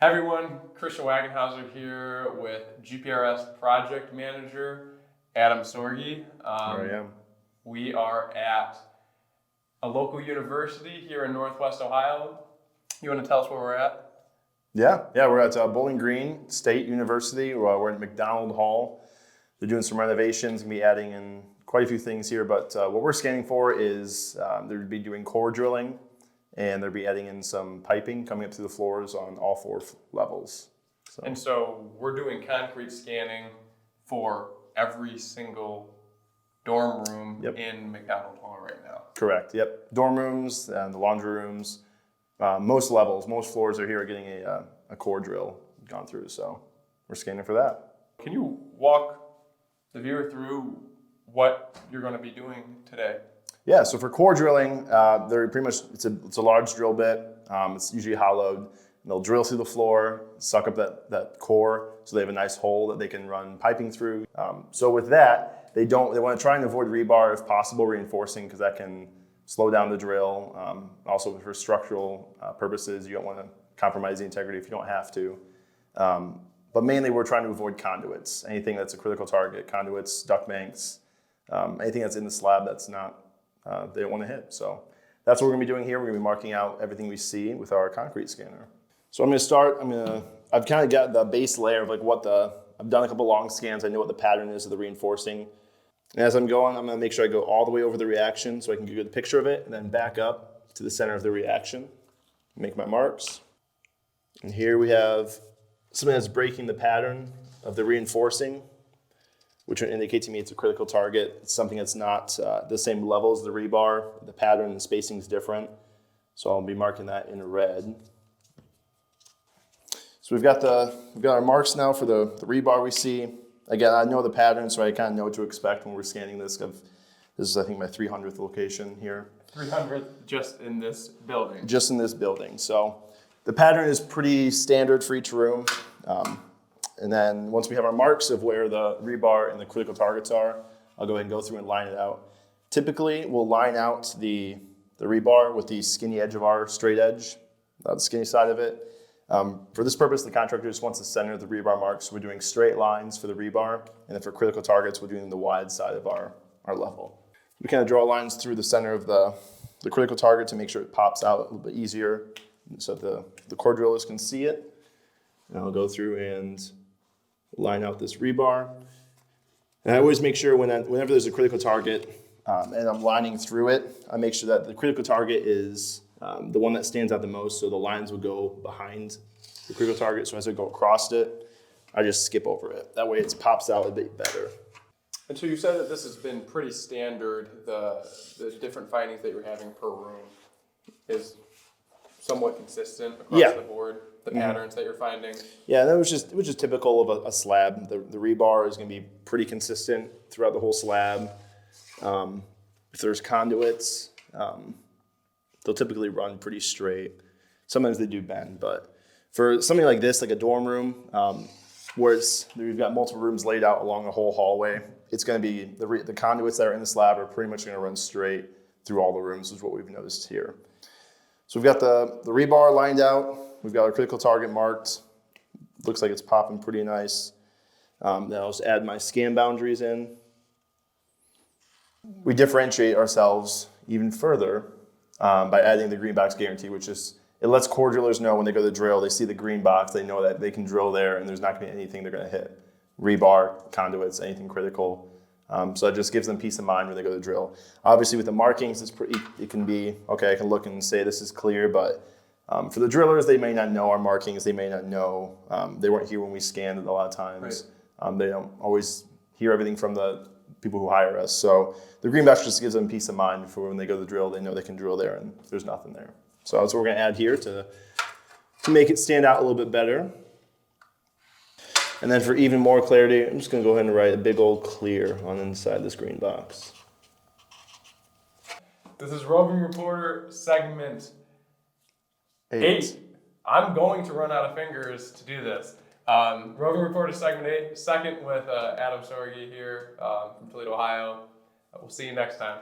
Hi everyone, Christian Wagenhauser here with GPRS Project Manager Adam Sorge. Here I am. We are at a local university here in Northwest Ohio. You want to tell us where we're at? Yeah, we're at Bowling Green State University. We're in McDonald Hall. They're doing some renovations, going to be adding in quite a few things here, but what we're scanning for is they'll be doing core drilling, and they'll be adding in some piping coming up through the floors on all four levels. So we're doing concrete scanning for every single dorm room in McDonald Hall right now. Correct, yep. Dorm rooms and the laundry rooms, most levels, most floors are here are getting a core drill gone through, so we're scanning for that. Can you walk the viewer through what you're going to be doing today? Yeah, so for core drilling, they're pretty much, it's a large drill bit. It's usually hollowed. And they'll drill through the floor, suck up that core, so they have a nice hole that they can run piping through. So with that, they want to try and avoid rebar if possible, reinforcing, because that can slow down the drill. Also for structural purposes, you don't want to compromise the integrity if you don't have to. But mainly we're trying to avoid conduits. Anything that's a critical target, conduits, duct banks, anything that's in the slab that's not, they don't want to hit. So that's what we're gonna be doing here. We're gonna be marking out everything we see with our concrete scanner. So I'm gonna start, I've kind of got the base layer of I've done a couple long scans. I know what the pattern is of the reinforcing. And as I'm going, I'm gonna make sure I go all the way over the reaction so I can get a good picture of it, and then back up to the center of the reaction, make my marks. And here we have something that's breaking the pattern of the reinforcing, which would indicate to me it's a critical target. It's something that's not the same level as the rebar. The pattern and spacing is different. So I'll be marking that in red. So we've got our marks now for the rebar we see. Again, I know the pattern, so I kind of know what to expect when we're scanning this. This is, I think, my 300th location here. 300th just in this building? Just in this building. So the pattern is pretty standard for each room. And then once we have our marks of where the rebar and the critical targets are, I'll go ahead and go through and line it out. Typically, we'll line out the rebar with the skinny edge of our straight edge, the skinny side of it. For this purpose, the contractor just wants the center of the rebar marks. So we're doing straight lines for the rebar, and then for critical targets, we're doing the wide side of our level. We kind of draw lines through the center of the critical target to make sure it pops out a little bit easier so the core drillers can see it. And I'll go through and line out this rebar. And I always make sure whenever there's a critical target and I'm lining through it, I make sure that the critical target is the one that stands out the most, so the lines will go behind the critical target. So as I go across it, I just skip over it. That way it pops out a bit better. And so you said that this has been pretty standard, the different findings that you're having per room is somewhat consistent across the board, the patterns that you're finding? Yeah, that was just typical of a slab. The rebar is going to be pretty consistent throughout the whole slab. If there's conduits, they'll typically run pretty straight. Sometimes they do bend, but for something like this, like a dorm room, where we've got multiple rooms laid out along a whole hallway, it's going to be the conduits that are in the slab are pretty much going to run straight through all the rooms, is what we've noticed here. So we've got the rebar lined out. We've got our critical target marked. Looks like it's popping pretty nice. Then I'll just add my scan boundaries in. We differentiate ourselves even further by adding the green box guarantee, which is, it lets core drillers know when they go to drill, they see the green box, they know that they can drill there and there's not going to be anything they're going to hit. Rebar, conduits, anything critical. So it just gives them peace of mind when they go to drill. Obviously with the markings, it can be, okay, I can look and say this is clear, but for the drillers, they may not know our markings, they may not know, they weren't here when we scanned it a lot of times. Right. They don't always hear everything from the people who hire us. So the green box just gives them peace of mind for when they go to drill, they know they can drill there and there's nothing there. So that's what we're gonna add here to make it stand out a little bit better. And then for even more clarity, I'm just gonna go ahead and write a big old clear on the inside this green box. This is Roving Reporter Segment 8. I'm going to run out of fingers to do this. Roving Reporter Segment 8, second with Adam Sorge here from Toledo, Ohio. We'll see you next time.